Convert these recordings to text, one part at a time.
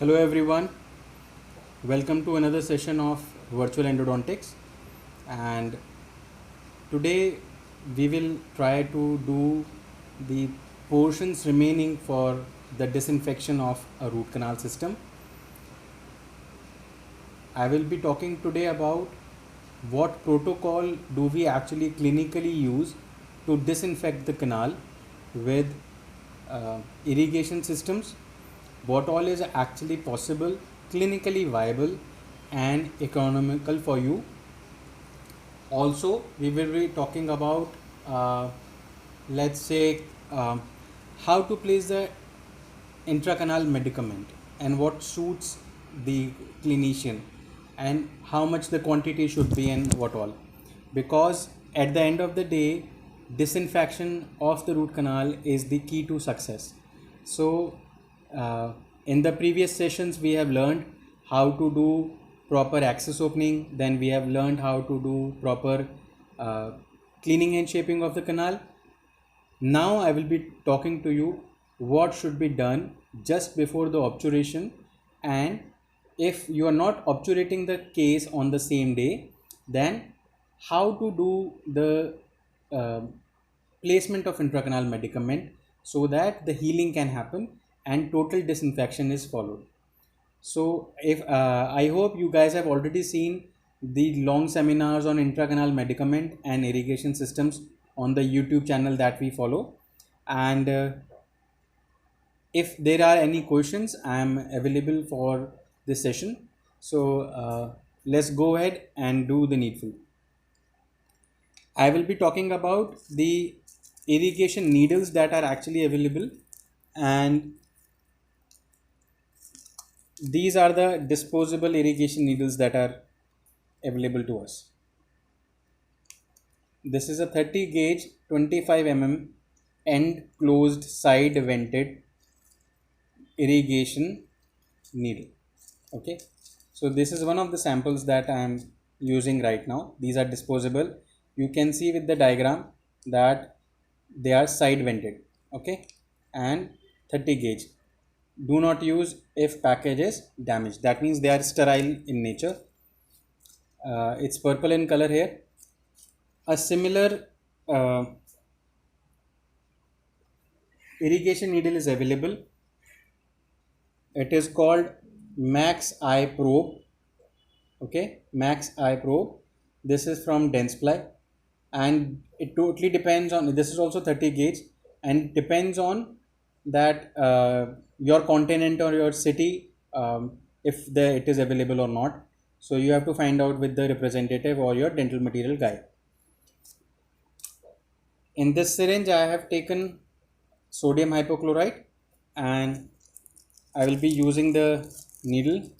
Hello everyone, welcome to another session of virtual endodontics, and today we will try to do the portions remaining for the disinfection of a root canal system. I will be talking today about what protocol do we actually clinically use to disinfect the canal with irrigation systems, what all is actually possible, clinically viable, and economical for you. Also, we will be talking about, uh, let's say, how to place the intracanal medicament and what suits the clinician and how much the quantity should be and what all. Because at the end of the day, disinfection of the root canal is the key to success. So, in the previous sessions, we have learned how to do proper access opening, then we have learned how to do proper uh, cleaning and shaping of the canal. Now I will be talking to you what should be done just before the obturation, and if you are not obturating the case on the same day, then how to do the uh, placement of intracanal medicament so that the healing can happen and total disinfection is followed. So, if I hope you guys have already seen the long seminars on intracanal medicament and irrigation systems on the YouTube channel that we follow. And if there are any questions, I am available for this session. So, let's go ahead and do the needful. I will be talking about the irrigation needles that are actually available, and these are the disposable irrigation needles that are available to us. This is a 30 gauge 25 end closed side vented irrigation needle. Okay, so this is one of the samples that I am using right now. These are disposable. You can see with the diagram that they are side vented. Okay, and 30 gauge. Do not use if package is damaged. That means they are sterile in nature. It's purple in color here. A similar irrigation needle is available. It is called Max Eye Probe. Okay, Max Eye Probe. This is from Dentsply, and it totally depends on, this is also 30 gauge, and depends on that your continent or your city, if it is available or not. So you have to find out with the representative or your dental material guy. In this syringe I have taken sodium hypochlorite, and I will be using the needle.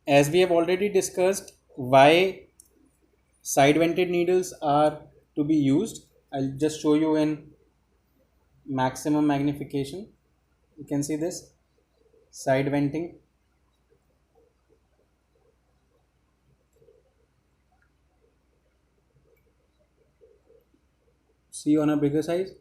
As we have already discussed why side vented needles are to be used, I'll just show you in maximum magnification. You can see this side venting. See on a bigger size.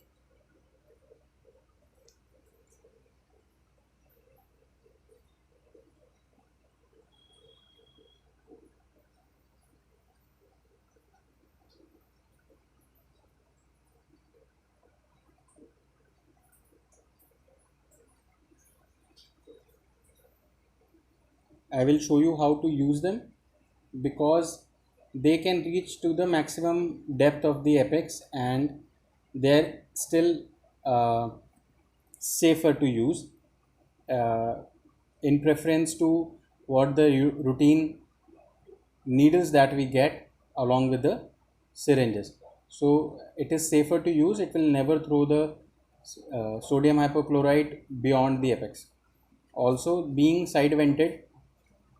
I will show you how to use them, because they can reach to the maximum depth of the apex, and they're still uh, safer to use uh, in preference to what the routine needles that we get along with the syringes. So it is safer to use. It will never throw the sodium hypochlorite beyond the apex. Also, being side vented,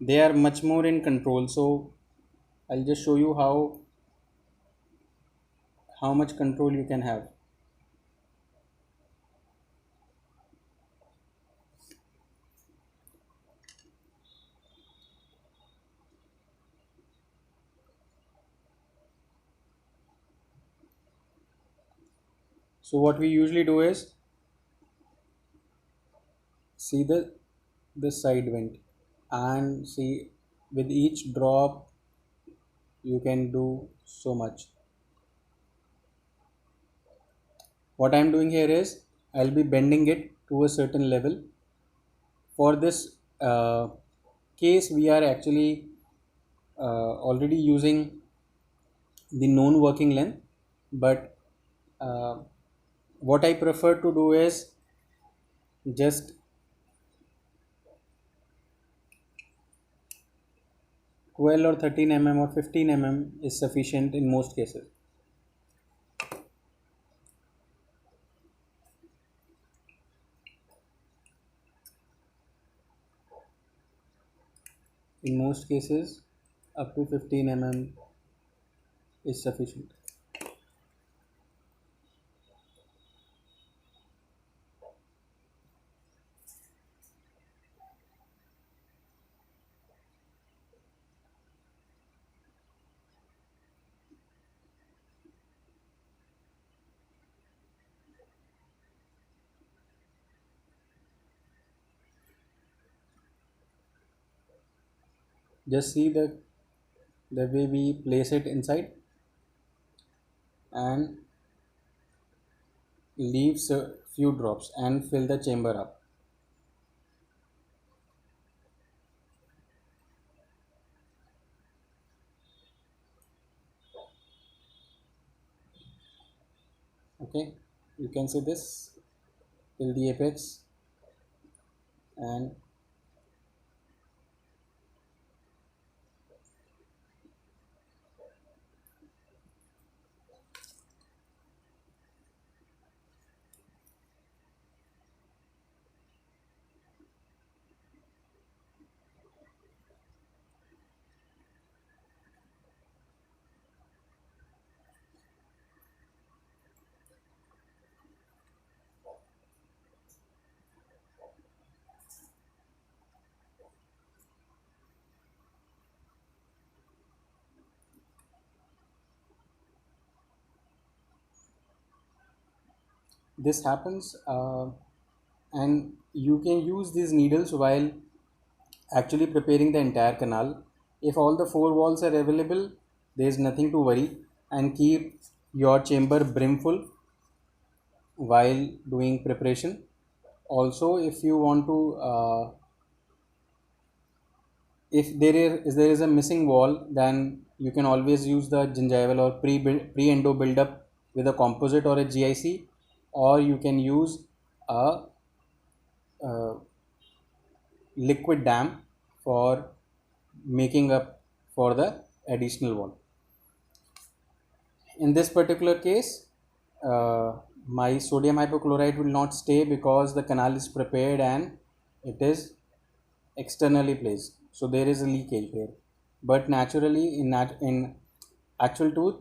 they are much more in control. So I'll just show you how much control you can have. So what we usually do is see the side vent, and see with each drop you can do so much. What I'm doing here is I'll be bending it to a certain level. For this case, we are actually already using the known working length, but uh, what I prefer to do is just 12 or 13 or 15 is sufficient in most cases. In most cases, up to 15 is sufficient. Just see the way we place it inside and leaves a few drops and fill the chamber up. Okay, you can see this till the apex, and this happens, and you can use these needles while actually preparing the entire canal. If all the four walls are available, there is nothing to worry, and keep your chamber brimful while doing preparation. Also, if you want to if there is a missing wall, then you can always use the gingival or pre endo buildup with a composite or a GIC, or you can use a liquid dam for making up for the additional wall. In this particular case, my sodium hypochlorite will not stay because the canal is prepared and it is externally placed, so there is a leakage here. But naturally, in actual tooth,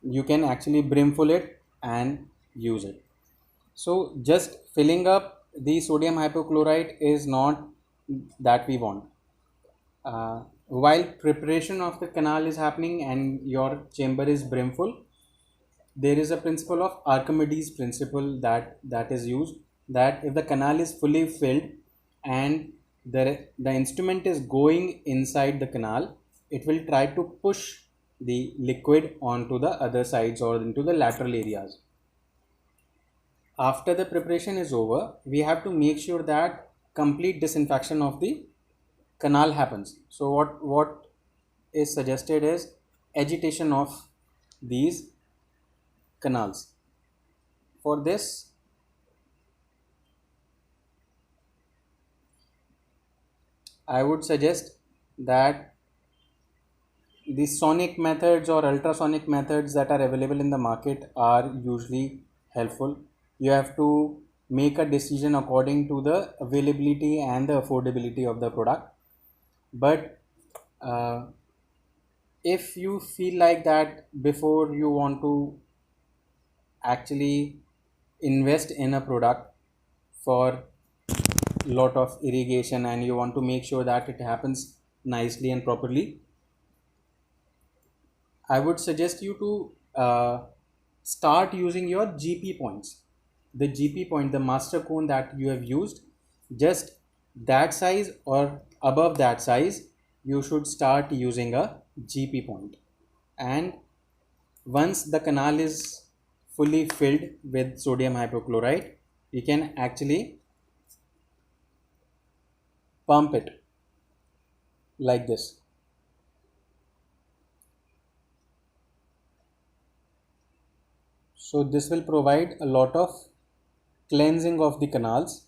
you can actually brimful it and use it. So just filling up the sodium hypochlorite is not that we want. While preparation of the canal is happening and your chamber is brimful, there is a principle of Archimedes principle that is used, that if the canal is fully filled and the instrument is going inside the canal, it will try to push the liquid onto the other sides or into the lateral areas. After the preparation is over, we have to make sure that complete disinfection of the canal happens. So what is suggested is agitation of these canals. For this, I would suggest that the sonic methods or ultrasonic methods that are available in the market are usually helpful. You have to make a decision according to the availability and the affordability of the product. But uh, if you feel like that before you want to actually invest in a product for lot of irrigation and you want to make sure that it happens nicely and properly, I would suggest you to start using your GP points. the GP point, the master cone that you have used, just that size or above that size, you should start using a GP point. And once the canal is fully filled with sodium hypochlorite, you can actually pump it like this. So this will provide a lot of cleansing of the canals.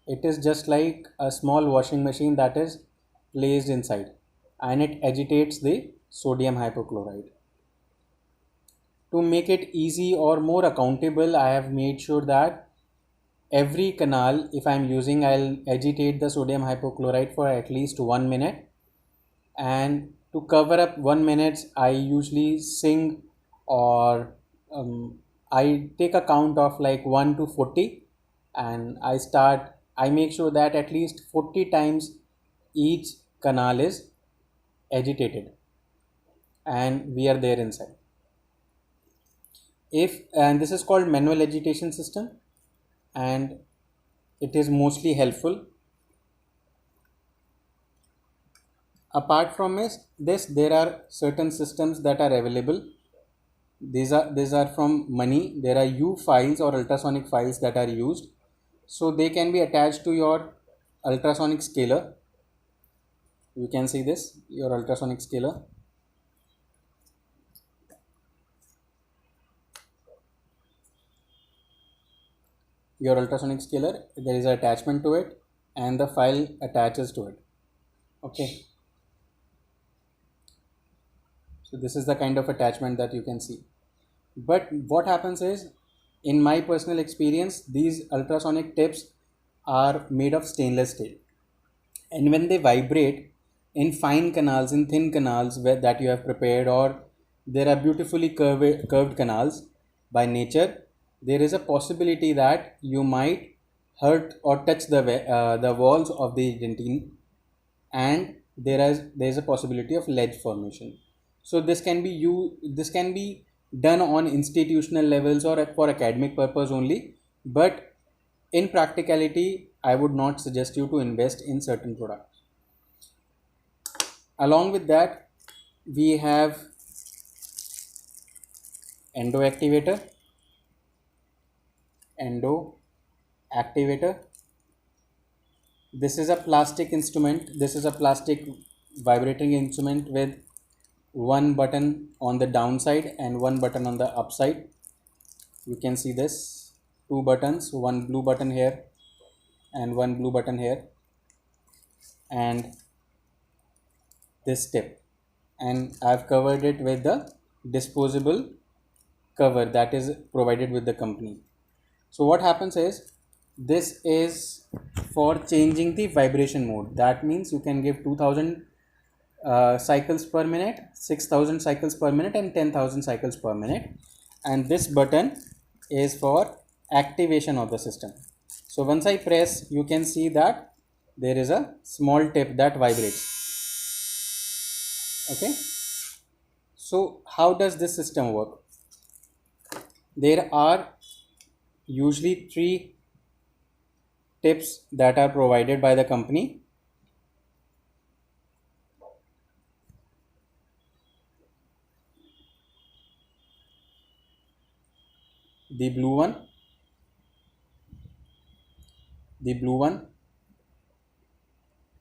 It is just like a small washing machine that is placed inside, and it agitates the sodium hypochlorite. To make it easy or more accountable, I have made sure that every canal, if I'm using, I'll agitate the sodium hypochlorite for at least 1 minute. And to cover up 1 minute, I usually sing, or I take a count of like 1 to 40, and I make sure that at least 40 times each canal is agitated and we are there inside. And this is called manual agitation system, and it is mostly helpful. Apart from this, there are certain systems that are available. These are from Money. There are U files or ultrasonic files that are used, so they can be attached to your ultrasonic scaler. You can see this, your ultrasonic scaler. Your ultrasonic scaler, there is an attachment to it, and the file attaches to it. Okay, so this is the kind of attachment that you can see. But what happens is, in my personal experience, these ultrasonic tips are made of stainless steel, and when they vibrate in fine canals, in thin canals that you have prepared, or there are beautifully curved canals by nature, there is a possibility that you might hurt or touch the walls of the dentine, and there is a possibility of ledge formation. So this can be done on institutional levels or for academic purpose only, but in practicality, I would not suggest you to invest in certain products. Along with that, we have endo activator. This is a plastic instrument. This is a plastic vibrating instrument with one button on the downside and one button on the upside. You can see this, two buttons, one blue button here and one blue button here, and this tip, and I've covered it with the disposable cover that is provided with the company. So what happens is, this is for changing the vibration mode. That means you can give 2000 cycles per minute, 6000 cycles per minute, and 10,000 cycles per minute. And this button is for activation of the system. So once I press, you can see that there is a small tip that vibrates. Okay, so how does this system work? There are usually 3 tips that are provided by the company. The blue one,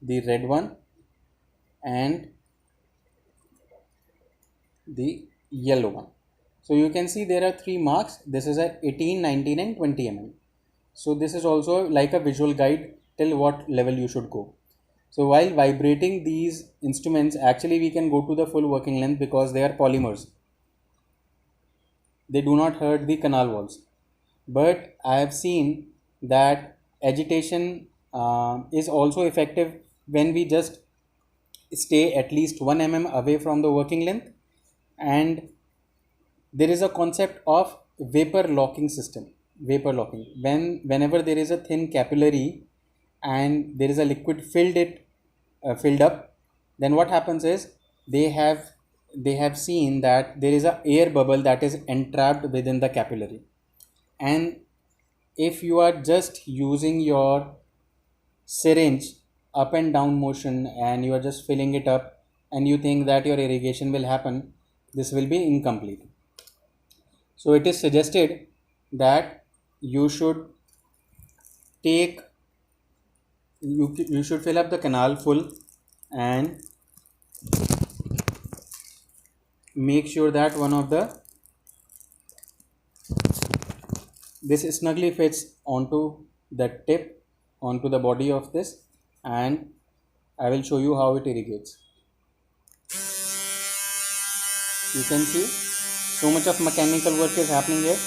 the red one, and the yellow one. So you can see there are 3 marks. This is at 18, 19 and 20 mm. So this is also like a visual guide till what level you should go. So while vibrating these instruments, actually we can go to the full working length because they are polymers. They do not hurt the canal walls. But I have seen that agitation is also effective when we just stay at least 1 mm away from the working length. And there is a concept of vapor locking system. Vapor locking, whenever there is a thin capillary and there is a liquid filled up, then what happens is, they have seen that there is a air bubble that is entrapped within the capillary, And if you are just using your syringe up and down motion and you are just filling it up and you think that your irrigation will happen, this will be incomplete. So it is suggested that you should take you should fill up the canal full and make sure that one of the this snugly fits onto the tip, onto the body of this, and I will show you how it irrigates. You can see so much of mechanical work is happening here.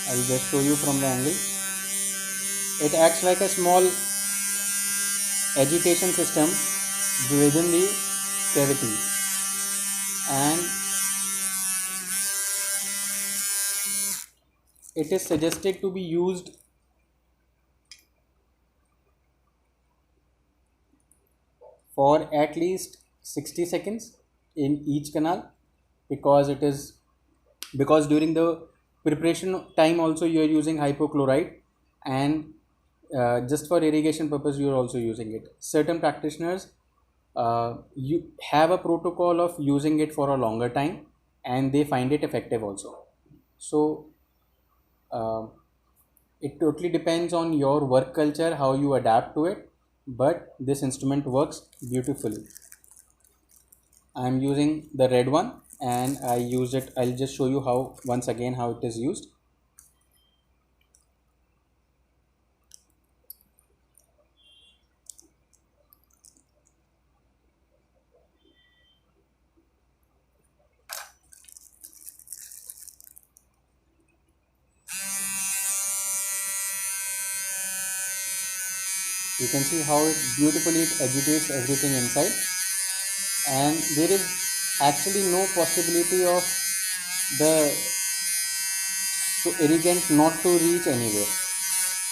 I will just show you from the angle. It acts like a small agitation system within the cavity, and it is suggested to be used for at least 60 seconds in each canal, because it is because during the preparation time also you are using hypochlorite, and just for irrigation purpose you are also using it. Certain practitioners you have a protocol of using it for a longer time and they find it effective also. So uh, it totally depends on your work culture how you adapt to it, but this instrument works beautifully. I am using the red one and I use it. I'll just show you how once again how it is used. You can see how beautifully it agitates everything inside, and there is actually no possibility of the irrigant not to reach anywhere.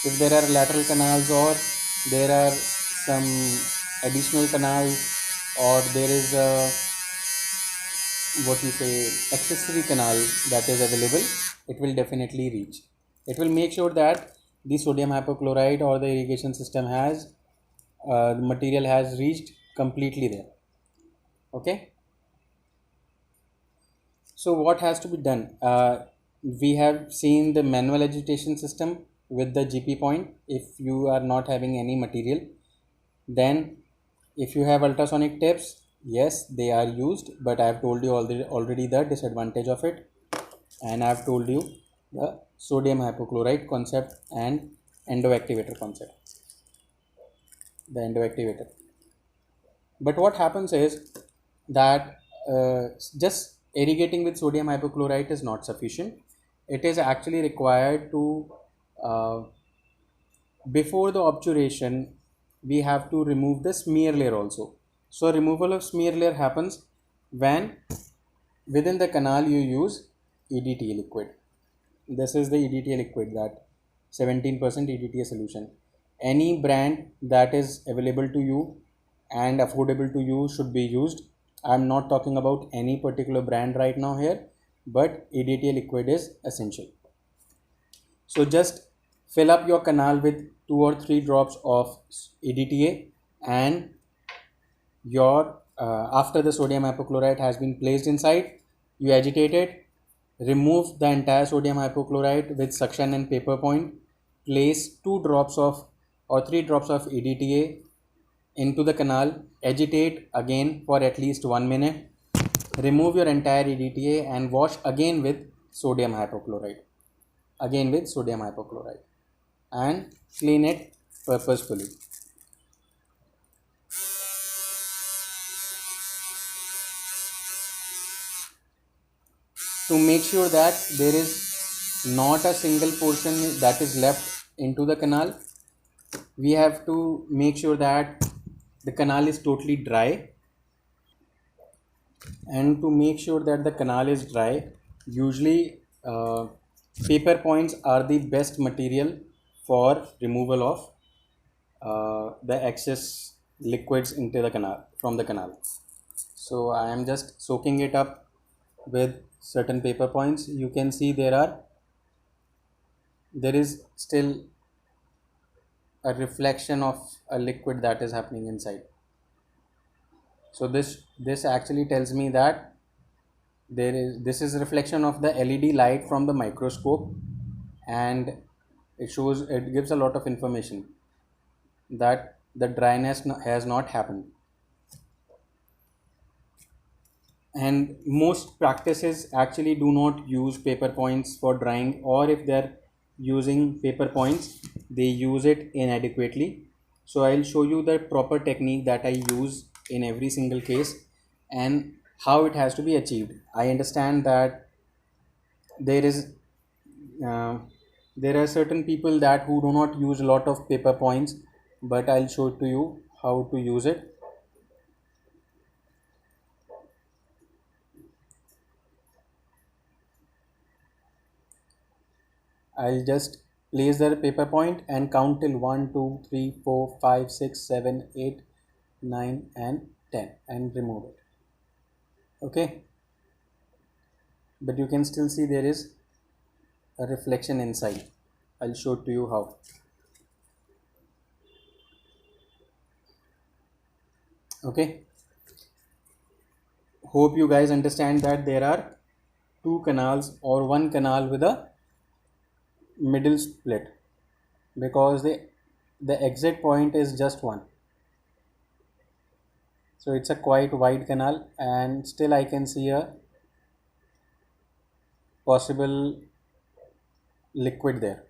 If there are lateral canals or there are some additional canals, or there is a what you say accessory canal that is available, it will definitely reach. It will make sure that the sodium hypochlorite or the irrigation system has the material has reached completely there. Okay, so what has to be done? We have seen the manual agitation system with the GP point. If you are not having any material, then if you have ultrasonic tips, yes, they are used, but I have told you already the disadvantage of it, and I have told you the sodium hypochlorite concept and endoactivator concept, the endoactivator. But what happens is that just irrigating with sodium hypochlorite is not sufficient. It is actually required to uh, before the obturation we have to remove the smear layer also. So removal of smear layer happens when within the canal you use EDTA liquid. This is the EDTA liquid, that 17% EDTA solution. Any brand that is available to you and affordable to you should be used. I'm not talking about any particular brand right now here, but EDTA liquid is essential. So just fill up your canal with 2 or 3 drops of EDTA, and your after the sodium hypochlorite has been placed inside, you agitate it, remove the entire sodium hypochlorite with suction and paper point, place 2 drops of or 3 drops of EDTA into the canal, agitate again for at least 1 minute, remove your entire EDTA and wash again with sodium hypochlorite, and clean it purposefully. To make sure that there is not a single portion that is left into the canal, we have to make sure that the canal is totally dry. And to make sure that the canal is dry, usually paper points are the best material for removal of the excess liquids into the canal from the canal. So I am just soaking it up with certain paper points. You can see there are there is still a reflection of a liquid that is happening inside. So this actually tells me that this is a reflection of the LED light from the microscope, and it gives a lot of information that the dryness has not happened. And most practices actually do not use paper points for drying, or if they're using paper points, they use it inadequately. So I'll show you the proper technique that I use in every single case and how it has to be achieved. I understand that there is uh, there are certain people that who do not use a lot of paper points, but I'll show to you how to use it. I'll just place the paper point and count till 1, 2, 3, 4, 5, 6, 7, 8, 9, and 10 and remove it. Okay, but you can still see there is a reflection inside. I'll show to you how. Okay, hope you guys understand that there are two canals or one canal with a middle split, because the exit point is just one. So it's a quite wide canal, and still I can see a possible liquid there.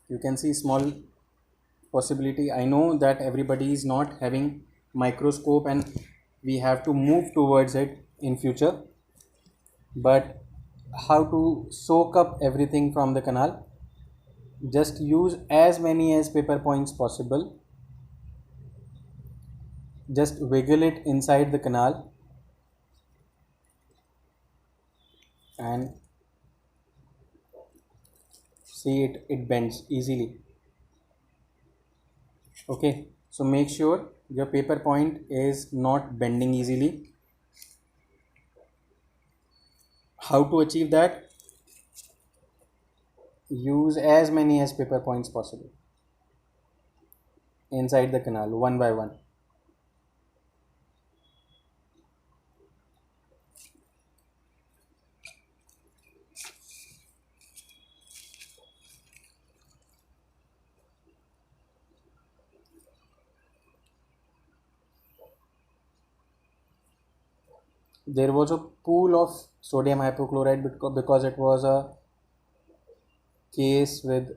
You can see small possibility. I know that everybody is not having microscope and we have to move towards it in future, but how to soak up everything from the canal? Just use as many as paper points possible, just wiggle it inside the canal and see it bends easily. Okay, so make sure your paper point is not bending easily. How to achieve that? Use as many as paper points possible inside the canal one by one. There was a pool of sodium hypochlorite because it was a case with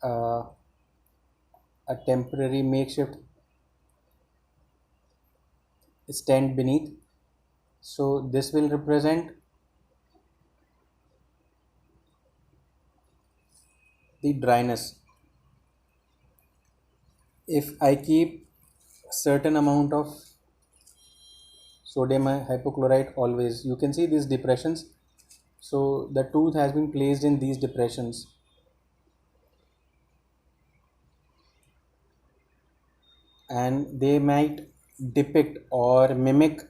uh, a temporary makeshift stand beneath. So this will represent the dryness. If I keep certain amount of sodium hypochlorite always, you can see these depressions. So the tooth has been placed in these depressions, and they might depict or mimic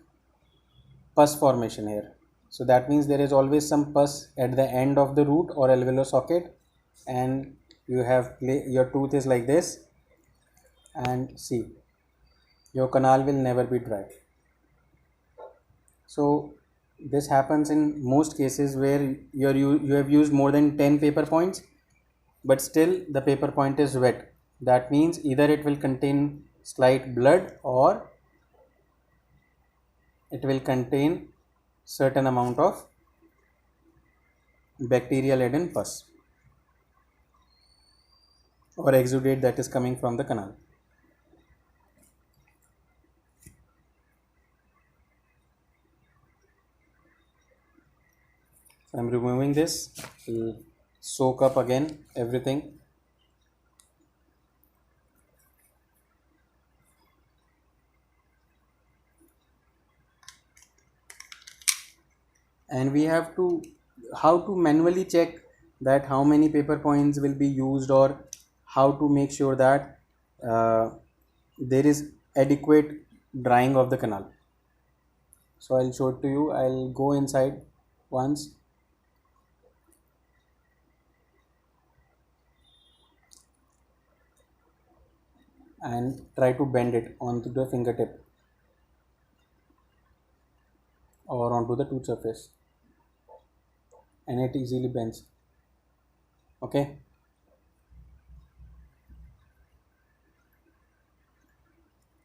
pus formation here. So that means there is always some pus at the end of the root or alveolar socket, and you have your tooth is like this, and see, your canal will never be dry. So this happens in most cases where you have used more than 10 paper points, but still the paper point is wet. That means either it will contain slight blood or it will contain certain amount of bacterial laden pus or exudate that is coming from the canal. So I'm removing this, will soak up again everything. And we have to how to manually check that how many paper points will be used, or how to make sure that there is adequate drying of the canal. So I'll show it to you. I'll go inside once. and try to bend it onto the fingertip or onto the tooth surface, and it easily bends. Okay.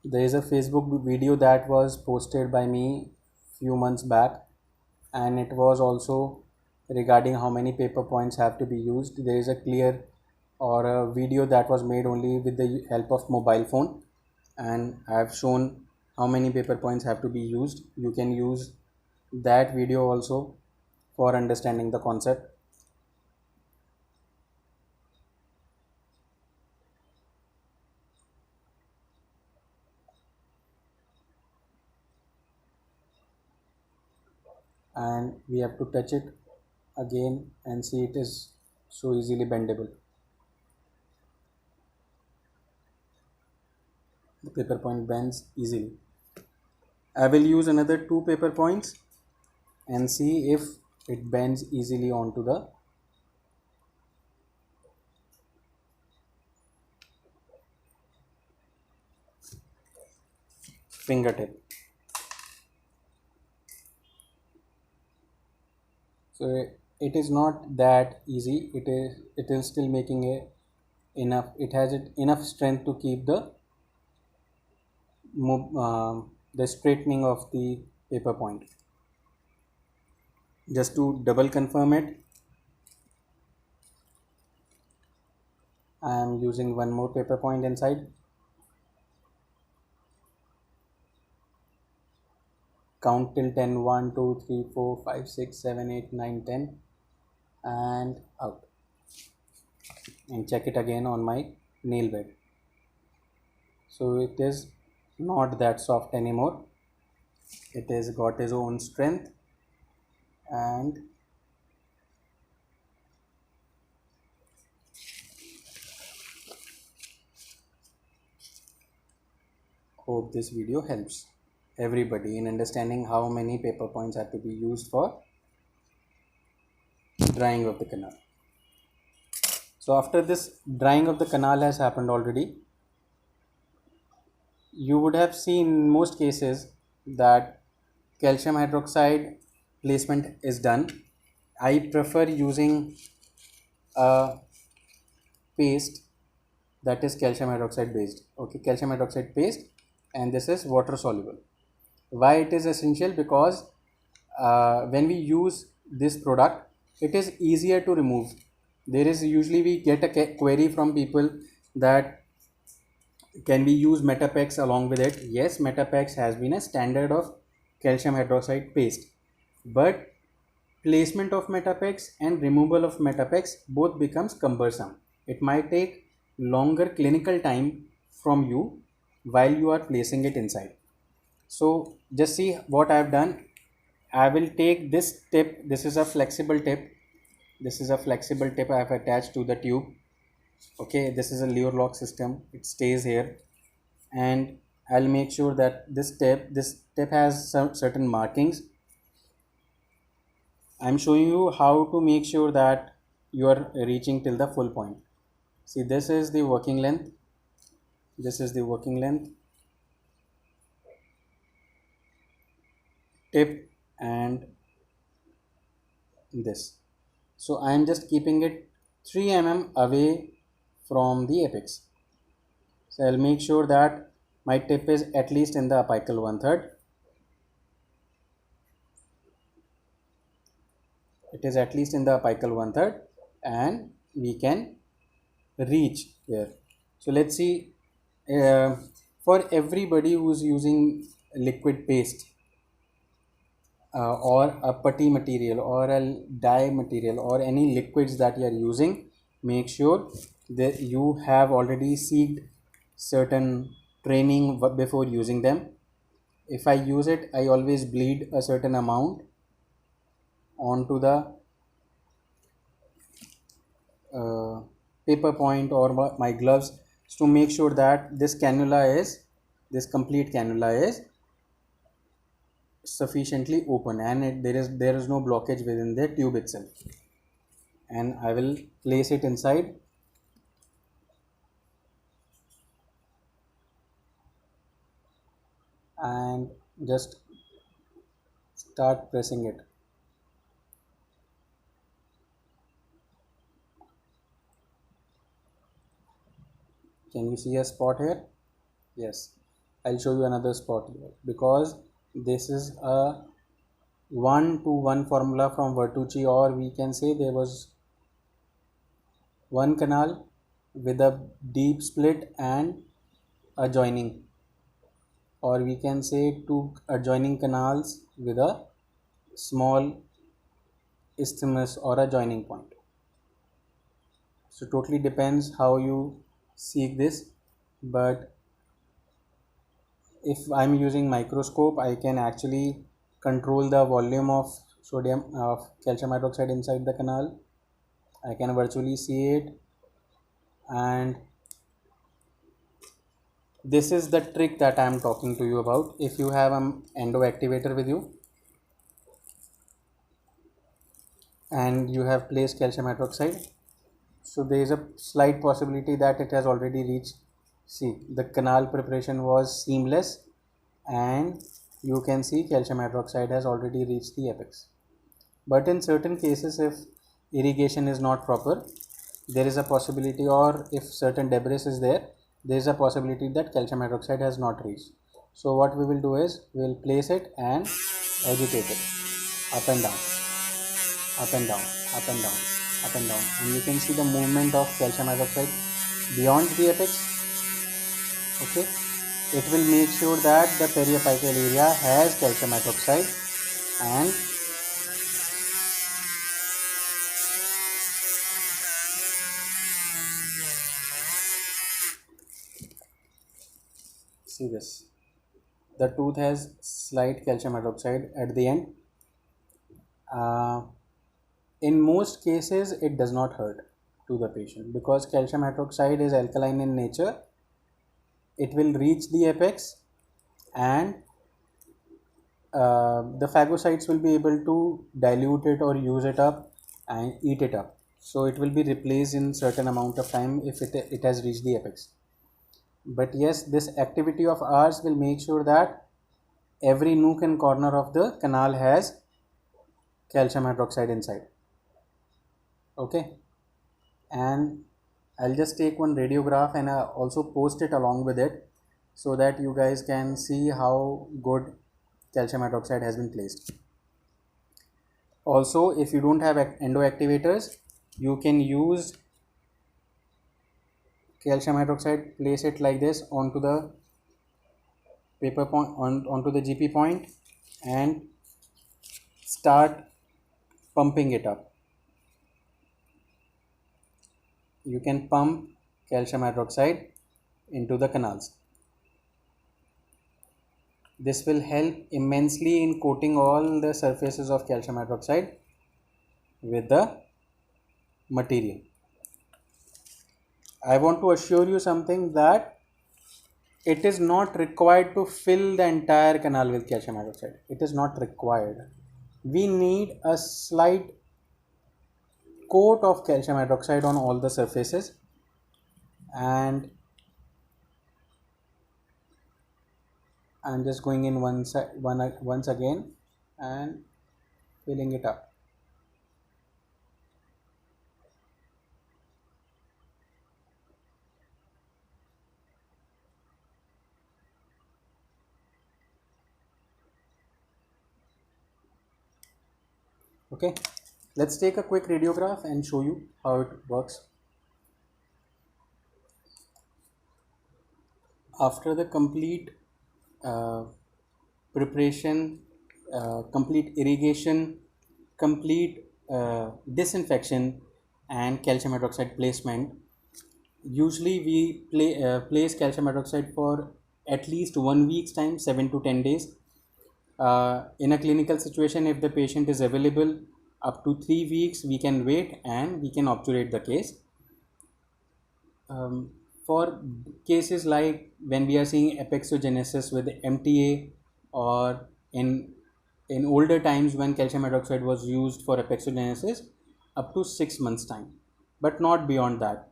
There is a Facebook video that was posted by me few months back, and it was also regarding how many paper points have to be used. There is a clear or a video that was made only with the help of mobile phone, and I have shown how many paper points have to be used. You can use that video also for understanding the concept. And we have to touch it again and see it is so easily bendable. The paper point bends easily. I will use another 2 paper points and see if it bends easily onto the fingertip. So it is not that easy. It is still making a enough. It has enough strength to keep the straightening of the paper point. Just to double confirm it, I am using one more paper point inside. Count till 10. 1, 2, 3, 4, 5, 6, 7, 8, 9, 10, and out. And check it again on my nail bed. So it is not that soft anymore. It has got its own strength, and hope this video helps everybody in understanding how many paper points have to be used for drying of the canal. So after this drying of the canal has happened already, you would have seen in most cases that calcium hydroxide placement is done. I prefer using a paste that is calcium hydroxide based. Okay, calcium hydroxide paste, and this is water soluble. Why it is essential? Because when we use this product, it is easier to remove. There is usually we get a query from people that can we use Metapex along with it. Yes, Metapex has been a standard of calcium hydroxide paste, but placement of Metapex and removal of Metapex both becomes cumbersome. It might take longer clinical time from you while you are placing it inside. So just see what I have done. I will take this tip. This is a flexible tip. This is a flexible tip I have attached to the tube. Okay, this is a lure lock system. It stays here, and I'll make sure that this tip has some certain markings. I'm showing you how to make sure that you are reaching till the full point. See, this is the working length. This is the working length tip, and this. So I am just keeping it 3 mm away from the apex. So I'll make sure that my tip is at least in the apical 1/3. It is at least in the apical 1/3, and we can reach here. So let's see, for everybody who's using liquid paste or a putty material or a dye material or any liquids that you are using, make sure that you have already seeked certain training before using them. If I use it, I always bleed a certain amount onto the paper point or my gloves to make sure that this complete cannula is sufficiently open, and there is no blockage within the tube itself. And I will place it inside. and just start pressing it. Can you see a spot here? Yes. I'll show you another spot here because this is a 1-to-1 formula from Bertolucci, or we can say there was one canal with a deep split and a joining, or we can say two adjoining canals with a small isthmus or a joining point. So totally depends how you seek this, but if I'm using microscope, I can actually control the volume of calcium hydroxide inside the canal. I can virtually see it, and this is the trick that I'm talking to you about. If you have an endo activator with you and you have placed calcium hydroxide, so there is a slight possibility that it has already reached. See, the canal preparation was seamless, and you can see calcium hydroxide has already reached the apex. But in certain cases, if irrigation is not proper, there is a possibility, or if certain debris is there, there is a possibility that calcium hydroxide has not reached. So what we will do is we will place it and agitate it up and down, up and down, up and down, up and down, and you can see the movement of calcium hydroxide beyond the apex. Okay, it will make sure that the periapical area has calcium hydroxide, and see this, the tooth has slight calcium hydroxide at the end. uh, in most cases it does not hurt to the patient because calcium hydroxide is alkaline in nature. It will reach the apex, and the phagocytes will be able to dilute it or use it up and eat it up, so it will be replaced in certain amount of time if it has reached the apex. But yes, this activity of ours will make sure that every nook and corner of the canal has calcium hydroxide inside. Okay, and I'll just take one radiograph and also post it along with it so that you guys can see how good calcium hydroxide has been placed. Also, if you don't have endo activators, you can use calcium hydroxide, place it like this onto the paper point, onto the GP point, and start pumping it up. You can pump calcium hydroxide into the canals. This will help immensely in coating all the surfaces of calcium hydroxide with the material. I want to assure you something, that it is not required to fill the entire canal with calcium hydroxide. It is not required. We need a slight coat of calcium hydroxide on all the surfaces, and I'm just going in once again and filling it up. Okay, let's take a quick radiograph and show you how it works. After the complete uh, preparation, complete irrigation, complete disinfection, and calcium hydroxide placement, usually we place calcium hydroxide for at least 1 week's time, 7 to 10 days. In a clinical situation, if the patient is available up to 3 weeks, we can wait and we can obturate the case. For cases like when we are seeing apexogenesis with MTA, or in older times when calcium hydroxide was used for apexogenesis, up to 6 months time, but not beyond that.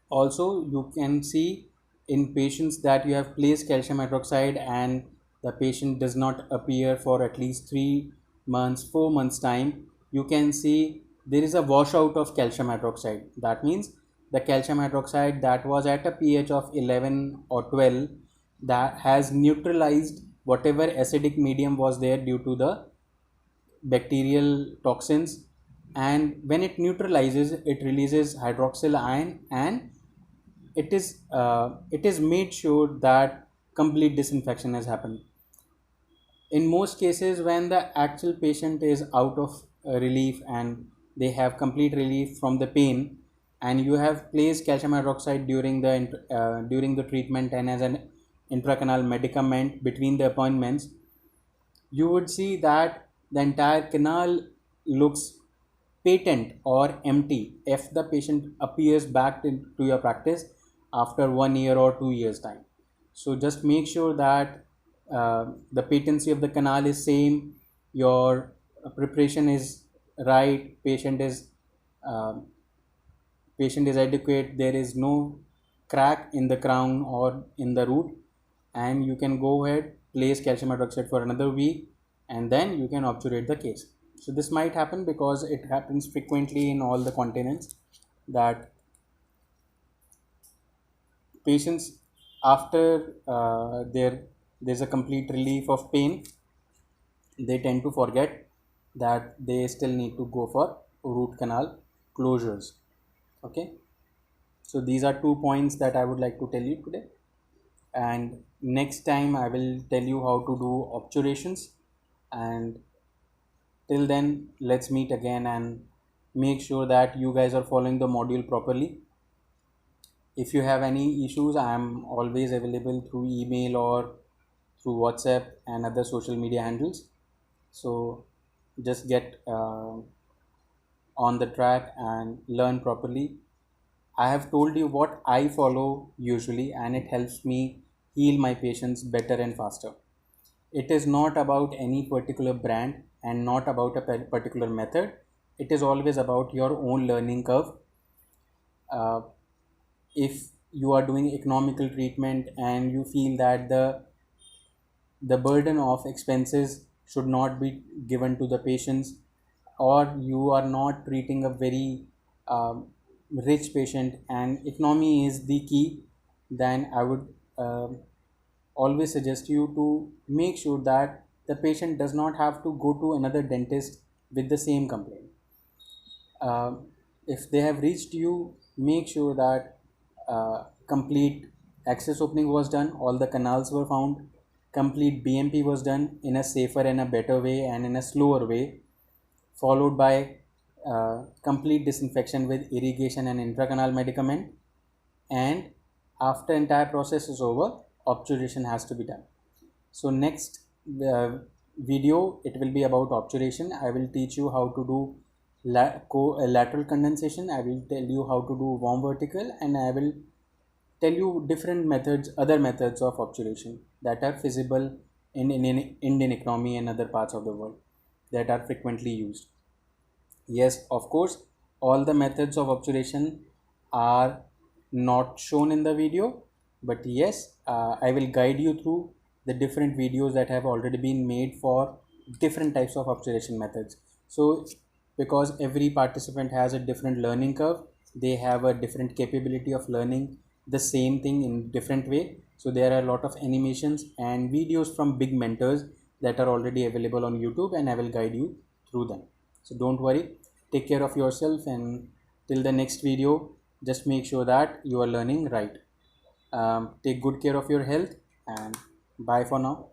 Also, you can see in patients that you have placed calcium hydroxide and the patient does not appear for at least 3 months, 4 months time, you can see there is a washout of calcium hydroxide. That means the calcium hydroxide that was at a pH of 11 or 12, that has neutralized whatever acidic medium was there due to the bacterial toxins, and when it neutralizes, it releases hydroxyl ion, and it is made sure that complete disinfection has happened. In most cases, when the actual patient is out of relief and they have complete relief from the pain, and you have placed calcium hydroxide during the treatment and as an intracanal medicament between the appointments, you would see that the entire canal looks patent or empty if the patient appears back to your practice after 1 year or 2 years time. So just make sure that the patency of the canal is same, your preparation is right, uh, patient is adequate, there is no crack in the crown or in the root, and you can go ahead, place calcium hydroxide for another week, and then you can obturate the case. So this might happen because it happens frequently in all the continents, that patients, after there's a complete relief of pain, they tend to forget that they still need to go for root canal closures. Okay, so these are 2 points that I would like to tell you today, and next time I will tell you how to do obturations. And till then, let's meet again and make sure that you guys are following the module properly. If you have any issues, I am always available through email or through WhatsApp and other social media handles. So just get on the track and learn properly. I have told you what I follow usually, and it helps me heal my patients better and faster. It is not about any particular brand and not about a particular method. It is always about your own learning curve. uh, if you are doing economical treatment and you feel that the burden of expenses should not be given to the patients, or you are not treating a very rich patient and economy is the key, then I would always suggest you to make sure that the patient does not have to go to another dentist with the same complaint. uh, if they have reached you, make sure that complete access opening was done, all the canals were found, complete BMP was done in a safer and a better way and in a slower way, followed by complete disinfection with irrigation and intracanal medicament, and after entire process is over, obturation has to be done. So next video, it will be about obturation. I will teach you how to do lateral condensation. I will tell you how to do warm vertical, and I will tell you different methods, other methods of obturation that are feasible in Indian economy and other parts of the world that are frequently used. Yes, of course, all the methods of obturation are not shown in the video, but yes, I will guide you through the different videos that have already been made for different types of obturation methods. So, because every participant has a different learning curve, they have a different capability of learning the same thing in different way. So there are a lot of animations and videos from big mentors that are already available on YouTube, and I will guide you through them. So don't worry, take care of yourself, and till the next video, just make sure that you are learning right. Take good care of your health, and bye for now.